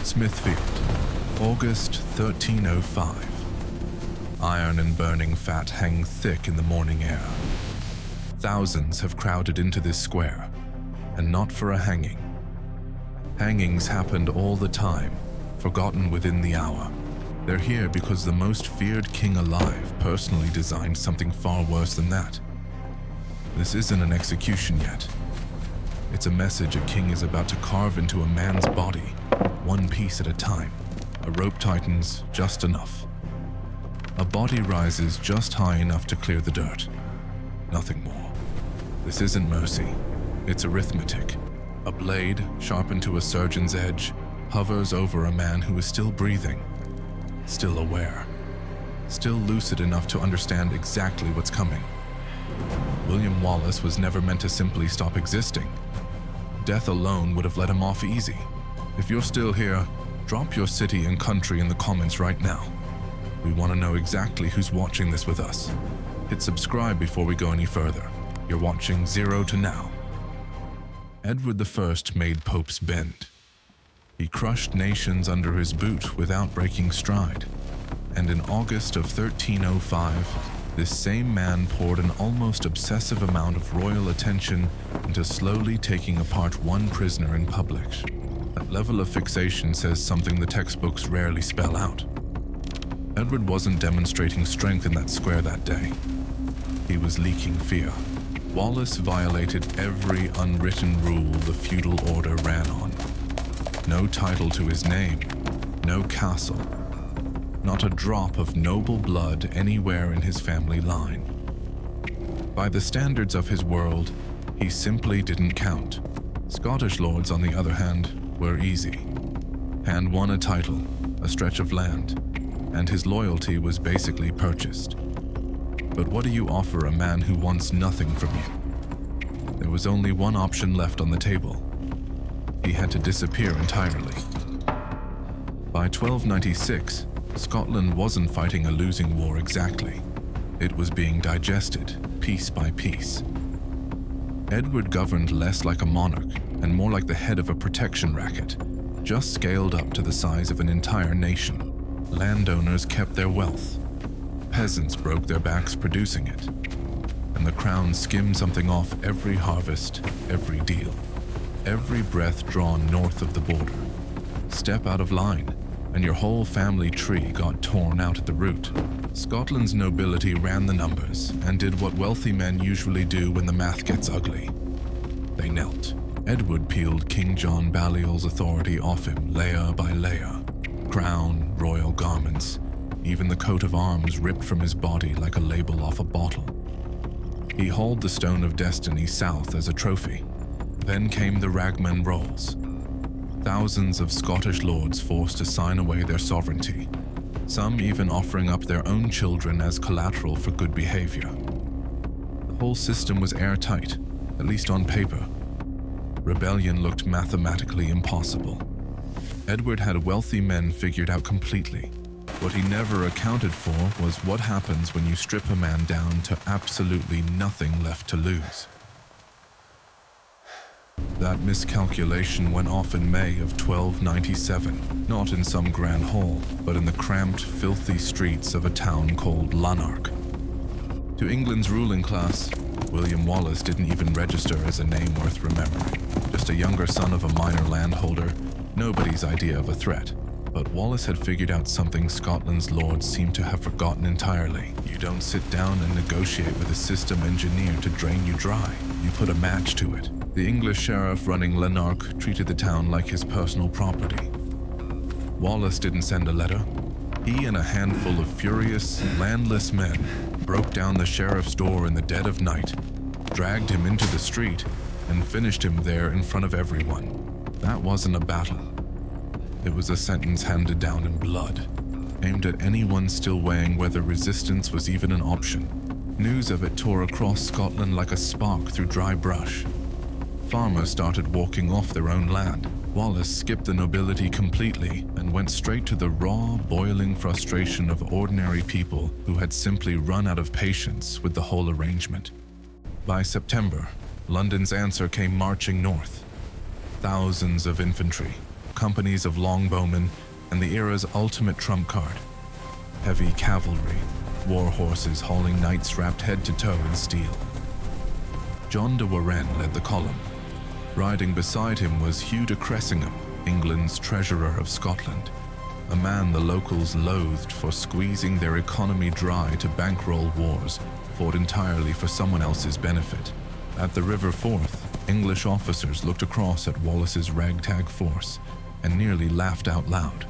Smithfield, August 1305. Iron and burning fat hang thick in the morning air. Thousands have crowded into this square, and not for a hanging. Hangings happened all the time, forgotten within the hour. They're here because the most feared king alive personally designed something far worse than that. This isn't an execution yet. It's a message a king is about to carve into a man's body, one piece at a time. A rope tightens just enough. A body rises just high enough to clear the dirt. Nothing more. This isn't mercy. It's arithmetic. A blade, sharpened to a surgeon's edge, hovers over a man who is still breathing, still aware, still lucid enough to understand exactly what's coming. William Wallace was never meant to simply stop existing. Death alone would have let him off easy. If you're still here, drop your city and country in the comments right now. We want to know exactly who's watching this with us. Hit subscribe before we go any further. You're watching Zero to Now. Edward I made popes bend. He crushed nations under his boot without breaking stride. And in August of 1305, this same man poured an almost obsessive amount of royal attention into slowly taking apart one prisoner in public. That level of fixation says something the textbooks rarely spell out. Edward wasn't demonstrating strength in that square that day. He was leaking fear. Wallace violated every unwritten rule the feudal order ran on. No title to his name, no castle, not a drop of noble blood anywhere in his family line. By the standards of his world, he simply didn't count. Scottish lords, on the other hand, were easy. Hand one a title, a stretch of land, and his loyalty was basically purchased. But what do you offer a man who wants nothing from you? There was only one option left on the table. He had to disappear entirely. By 1296, Scotland wasn't fighting a losing war exactly. It was being digested, piece by piece. Edward governed less like a monarch and more like the head of a protection racket, just scaled up to the size of an entire nation. Landowners kept their wealth. Peasants broke their backs producing it. And the crown skimmed something off every harvest, every deal, every breath drawn north of the border. Step out of line, and your whole family tree got torn out at the root. Scotland's nobility ran the numbers and did what wealthy men usually do when the math gets ugly. They knelt. Edward peeled King John Balliol's authority off him layer by layer. Crown, royal garments, even the coat of arms ripped from his body like a label off a bottle. He hauled the Stone of Destiny south as a trophy. Then came the Ragman Rolls. Thousands of Scottish lords forced to sign away their sovereignty, some even offering up their own children as collateral for good behavior. The whole system was airtight, at least on paper. Rebellion looked mathematically impossible. Edward had wealthy men figured out completely. What he never accounted for was what happens when you strip a man down to absolutely nothing left to lose. That miscalculation went off in May of 1297, not in some grand hall, but in the cramped, filthy streets of a town called Lanark. To England's ruling class, William Wallace didn't even register as a name worth remembering. Just a younger son of a minor landholder, nobody's idea of a threat. But Wallace had figured out something Scotland's lords seemed to have forgotten entirely. You don't sit down and negotiate with a system engineered to drain you dry. You put a match to it. The English sheriff running Lanark treated the town like his personal property. Wallace didn't send a letter. He and a handful of furious, landless men broke down the sheriff's door in the dead of night, dragged him into the street, and finished him there in front of everyone. That wasn't a battle. It was a sentence handed down in blood, aimed at anyone still weighing whether resistance was even an option. News of it tore across Scotland like a spark through dry brush. Farmers started walking off their own land. Wallace skipped the nobility completely and went straight to the raw, boiling frustration of ordinary people who had simply run out of patience with the whole arrangement. By September, London's answer came marching north. Thousands of infantry, companies of longbowmen, and the era's ultimate trump card: heavy cavalry, war horses hauling knights wrapped head to toe in steel. John de Warenne led the column. Riding beside him was Hugh de Cressingham, England's treasurer of Scotland, a man the locals loathed for squeezing their economy dry to bankroll wars fought entirely for someone else's benefit. At the River Forth, English officers looked across at Wallace's ragtag force and nearly laughed out loud.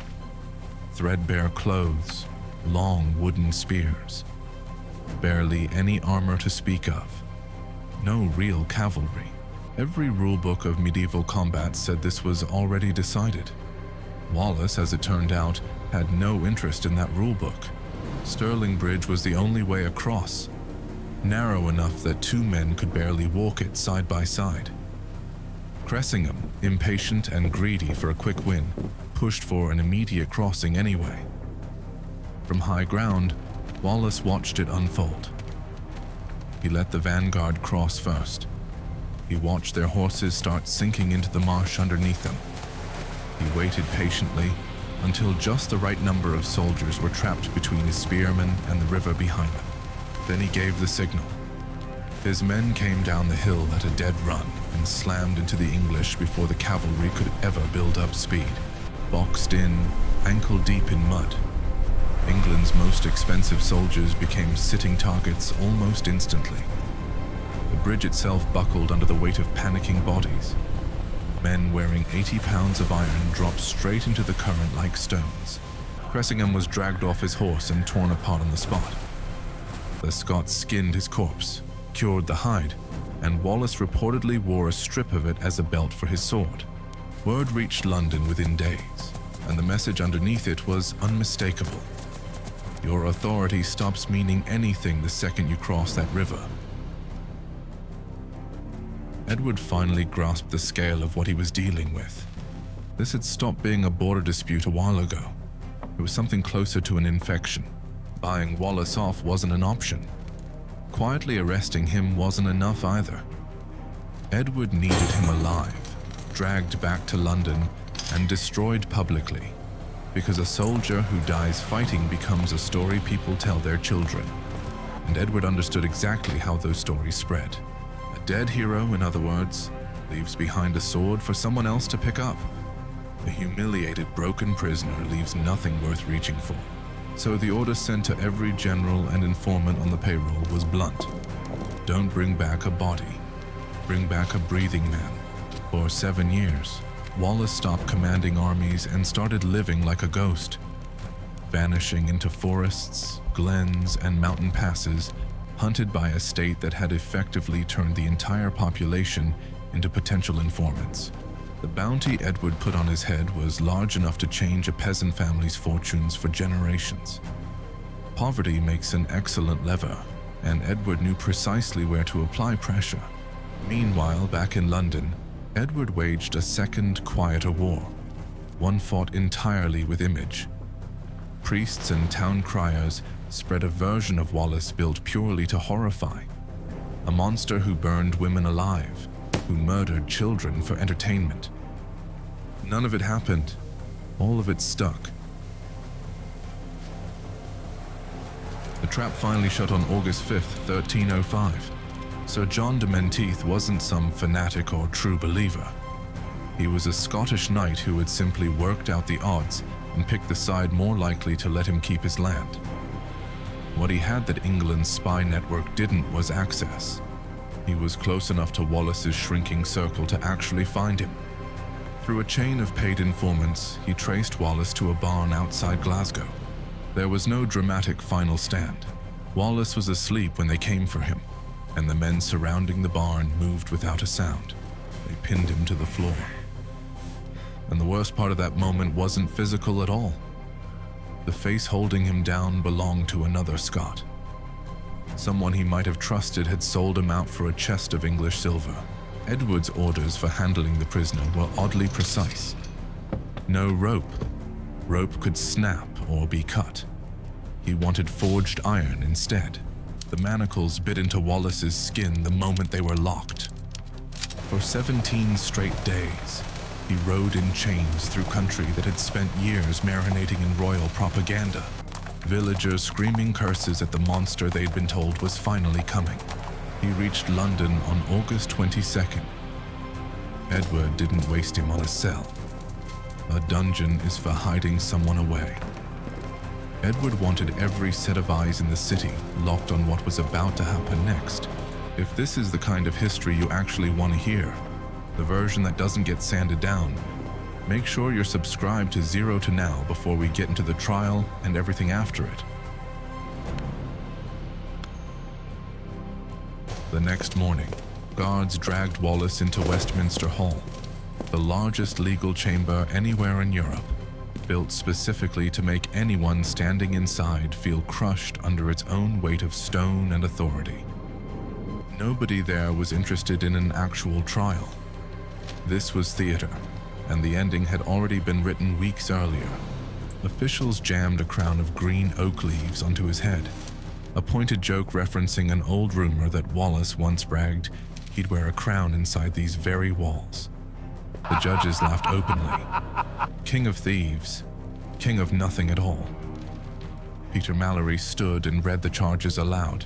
Threadbare clothes, long wooden spears, barely any armor to speak of. No real cavalry. Every rulebook of medieval combat said this was already decided. Wallace, as it turned out, had no interest in that rulebook. Stirling Bridge was the only way across, narrow enough that two men could barely walk it side by side. Cressingham, impatient and greedy for a quick win, pushed for an immediate crossing anyway. From high ground, Wallace watched it unfold. He let the vanguard cross first. He watched their horses start sinking into the marsh underneath them. He waited patiently until just the right number of soldiers were trapped between his spearmen and the river behind them. Then he gave the signal. His men came down the hill at a dead run and slammed into the English before the cavalry could ever build up speed. Boxed in, ankle deep in mud, England's most expensive soldiers became sitting targets almost instantly. The bridge itself buckled under the weight of panicking bodies. Men wearing 80 pounds of iron dropped straight into the current like stones. Cressingham was dragged off his horse and torn apart on the spot. The Scots skinned his corpse, cured the hide, and Wallace reportedly wore a strip of it as a belt for his sword. Word reached London within days, and the message underneath it was unmistakable. Your authority stops meaning anything the second you cross that river. Edward finally grasped the scale of what he was dealing with. This had stopped being a border dispute a while ago. It was something closer to an infection. Buying Wallace off wasn't an option. Quietly arresting him wasn't enough either. Edward needed him alive, dragged back to London, and destroyed publicly. Because a soldier who dies fighting becomes a story people tell their children. And Edward understood exactly how those stories spread. A dead hero, in other words, leaves behind a sword for someone else to pick up. A humiliated, broken prisoner leaves nothing worth reaching for. So the order sent to every general and informant on the payroll was blunt. Don't bring back a body. Bring back a breathing man. For 7 years, Wallace stopped commanding armies and started living like a ghost, vanishing into forests, glens, and mountain passes, hunted by a state that had effectively turned the entire population into potential informants. The bounty Edward put on his head was large enough to change a peasant family's fortunes for generations. Poverty makes an excellent lever, and Edward knew precisely where to apply pressure. Meanwhile, back in London, Edward waged a second, quieter war, one fought entirely with image. Priests and town criers spread a version of Wallace built purely to horrify. A monster who burned women alive, who murdered children for entertainment. None of it happened. All of it stuck. The trap finally shut on August 5th, 1305. Sir John de Menteith wasn't some fanatic or true believer. He was a Scottish knight who had simply worked out the odds and picked the side more likely to let him keep his land. What he had that England's spy network didn't was access. He was close enough to Wallace's shrinking circle to actually find him. Through a chain of paid informants, he traced Wallace to a barn outside Glasgow. There was no dramatic final stand. Wallace was asleep when they came for him, and the men surrounding the barn moved without a sound. They pinned him to the floor. And the worst part of that moment wasn't physical at all. The face holding him down belonged to another Scot. Someone he might have trusted had sold him out for a chest of English silver. Edward's orders for handling the prisoner were oddly precise. No rope. Rope could snap or be cut. He wanted forged iron instead. The manacles bit into Wallace's skin the moment they were locked. For 17 straight days, He rode in chains through country that had spent years marinating in royal propaganda, villagers screaming curses at the monster they'd been told was finally coming. He reached London on August 22nd. Edward didn't waste him on a cell. A dungeon is for hiding someone away. Edward wanted every set of eyes in the city locked on what was about to happen next. If this is the kind of history you actually want to hear, the version that doesn't get sanded down, make sure you're subscribed to Zero to Now before we get into the trial and everything after it. The next morning, guards dragged Wallace into Westminster Hall, the largest legal chamber anywhere in Europe, built specifically to make anyone standing inside feel crushed under its own weight of stone and authority. Nobody there was interested in an actual trial. This was theater, and the ending had already been written weeks earlier. Officials jammed a crown of green oak leaves onto his head, a pointed joke referencing an old rumor that Wallace once bragged he'd wear a crown inside these very walls. The judges laughed openly. King of thieves, king of nothing at all. Peter Mallory stood and read the charges aloud.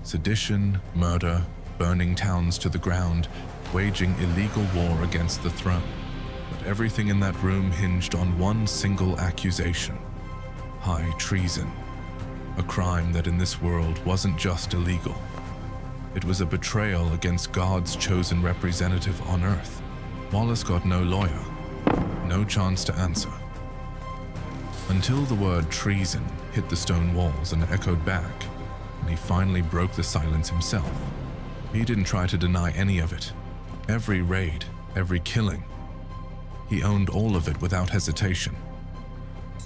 Sedition, murder, burning towns to the ground, waging illegal war against the throne. But everything in that room hinged on one single accusation: high treason. A crime that in this world wasn't just illegal. It was a betrayal against God's chosen representative on earth. Wallace got no lawyer, no chance to answer. Until the word treason hit the stone walls and echoed back, and he finally broke the silence himself. He didn't try to deny any of it. Every raid, every killing. He owned all of it without hesitation.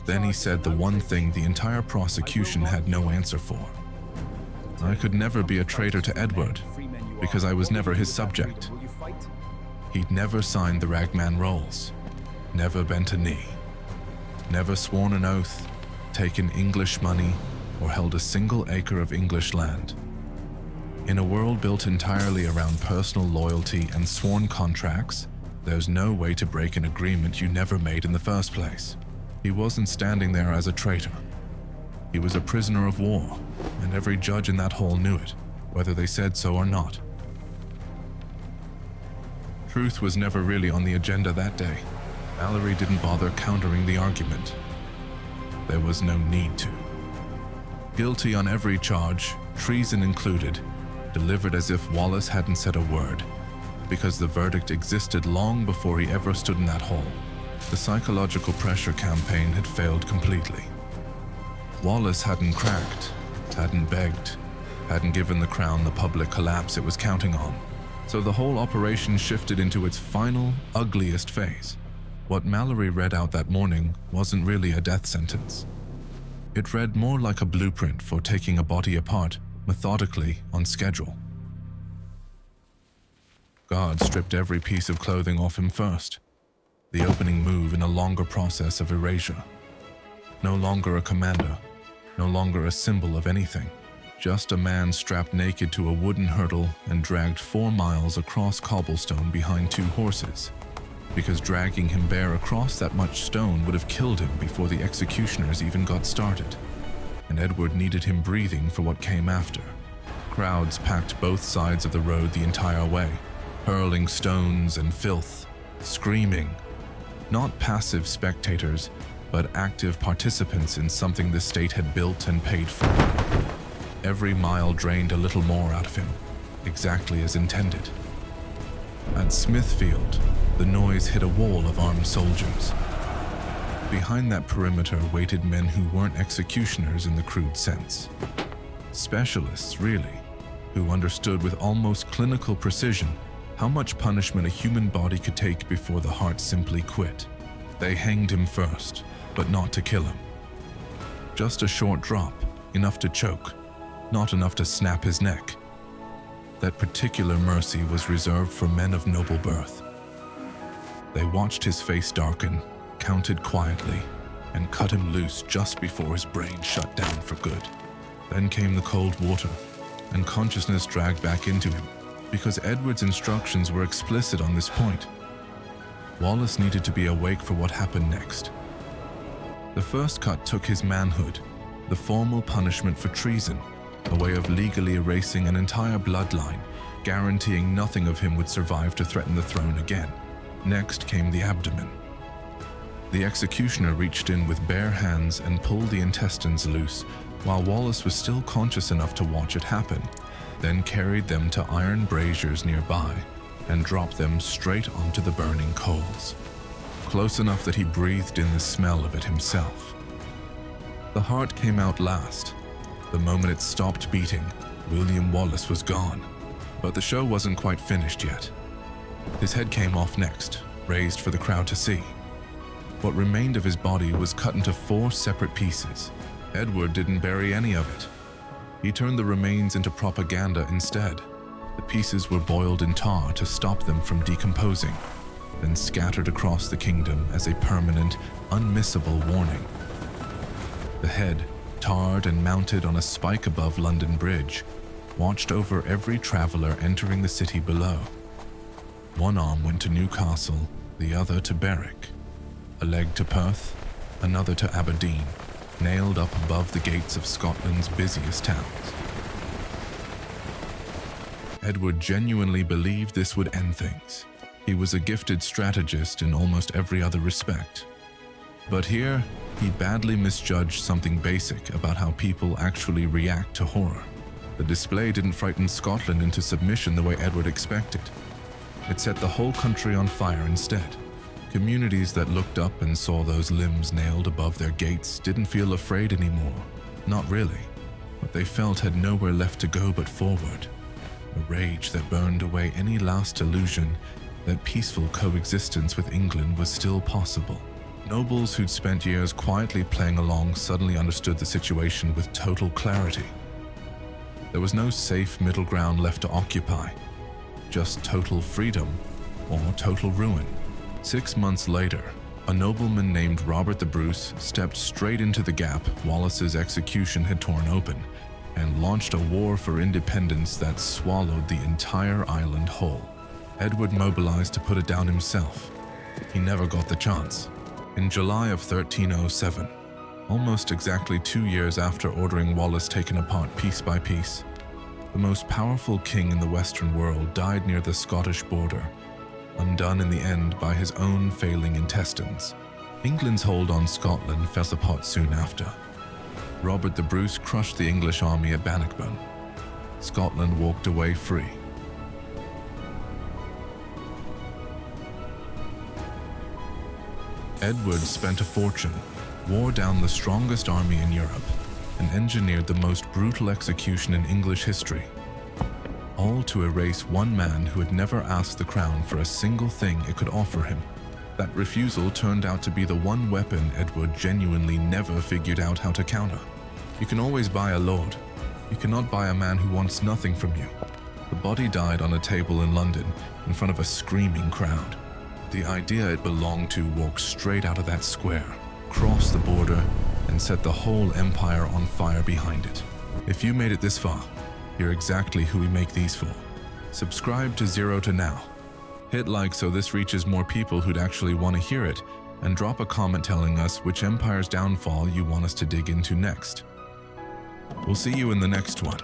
Then he said the one thing the entire prosecution had no answer for. I could never be a traitor to Edward, because I was never his subject. He'd never signed the ragman rolls, never bent a knee, never sworn an oath, taken English money, or held a single acre of English land. In a world built entirely around personal loyalty and sworn contracts, there's no way to break an agreement you never made in the first place. He wasn't standing there as a traitor. He was a prisoner of war, and every judge in that hall knew it, whether they said so or not. Truth was never really on the agenda that day. Mallory didn't bother countering the argument. There was no need to. Guilty on every charge, treason included, delivered as if Wallace hadn't said a word, because the verdict existed long before he ever stood in that hall. The psychological pressure campaign had failed completely. Wallace hadn't cracked, hadn't begged, hadn't given the crown the public collapse it was counting on. So the whole operation shifted into its final, ugliest phase. What Mallory read out that morning wasn't really a death sentence. It read more like a blueprint for taking a body apart, methodically, on schedule. Guards stripped every piece of clothing off him first, the opening move in a longer process of erasure. No longer a commander, no longer a symbol of anything, just a man strapped naked to a wooden hurdle and dragged 4 miles across cobblestone behind 2 horses, because dragging him bare across that much stone would have killed him before the executioners even got started, and Edward needed him breathing for what came after. Crowds packed both sides of the road the entire way, hurling stones and filth, screaming. Not passive spectators, but active participants in something the state had built and paid for. Every mile drained a little more out of him, exactly as intended. At Smithfield, the noise hit a wall of armed soldiers. Behind that perimeter waited men who weren't executioners in the crude sense. Specialists, really, who understood with almost clinical precision how much punishment a human body could take before the heart simply quit. They hanged him first, but not to kill him. Just a short drop, enough to choke, not enough to snap his neck. That particular mercy was reserved for men of noble birth. They watched his face darken, counted quietly, and cut him loose just before his brain shut down for good. Then came the cold water, and consciousness dragged back into him, because Edward's instructions were explicit on this point. Wallace needed to be awake for what happened next. The first cut took his manhood, the formal punishment for treason, a way of legally erasing an entire bloodline, guaranteeing nothing of him would survive to threaten the throne again. Next came the abdomen. The executioner reached in with bare hands and pulled the intestines loose, while Wallace was still conscious enough to watch it happen, then carried them to iron braziers nearby and dropped them straight onto the burning coals, close enough that he breathed in the smell of it himself. The heart came out last. The moment it stopped beating, William Wallace was gone. But the show wasn't quite finished yet. His head came off next, raised for the crowd to see. What remained of his body was cut into 4 separate pieces. Edward didn't bury any of it. He turned the remains into propaganda instead. The pieces were boiled in tar to stop them from decomposing, then scattered across the kingdom as a permanent, unmissable warning. The head, tarred and mounted on a spike above London Bridge, watched over every traveller entering the city below. One arm went to Newcastle, the other to Berwick, a leg to Perth, another to Aberdeen, nailed up above the gates of Scotland's busiest towns. Edward genuinely believed this would end things. He was a gifted strategist in almost every other respect. But here, he badly misjudged something basic about how people actually react to horror. The display didn't frighten Scotland into submission the way Edward expected. It set the whole country on fire instead. Communities that looked up and saw those limbs nailed above their gates didn't feel afraid anymore. Not really. What they felt had nowhere left to go but forward. A rage that burned away any last illusion that peaceful coexistence with England was still possible. Nobles who'd spent years quietly playing along suddenly understood the situation with total clarity. There was no safe middle ground left to occupy, just total freedom or total ruin. 6 months later, a nobleman named Robert the Bruce stepped straight into the gap Wallace's execution had torn open and launched a war for independence that swallowed the entire island whole. Edward mobilized to put it down himself. He never got the chance. In July of 1307, almost exactly 2 years after ordering Wallace taken apart piece by piece, the most powerful king in the Western world died near the Scottish border, undone in the end by his own failing intestines. England's hold on Scotland fell apart soon after. Robert the Bruce crushed the English army at Bannockburn. Scotland walked away free. Edward spent a fortune, wore down the strongest army in Europe, and engineered the most brutal execution in English history, all to erase one man who had never asked the crown for a single thing it could offer him. That refusal turned out to be the one weapon Edward genuinely never figured out how to counter. You can always buy a lord. You cannot buy a man who wants nothing from you. The body died on a table in London in front of a screaming crowd. The idea it belonged to walked straight out of that square, crossed the border, and set the whole empire on fire behind it. If you made it this far, you're exactly who we make these for. Subscribe to Zero to Now. Hit like so this reaches more people who'd actually want to hear it, and drop a comment telling us which empire's downfall you want us to dig into next. We'll see you in the next one.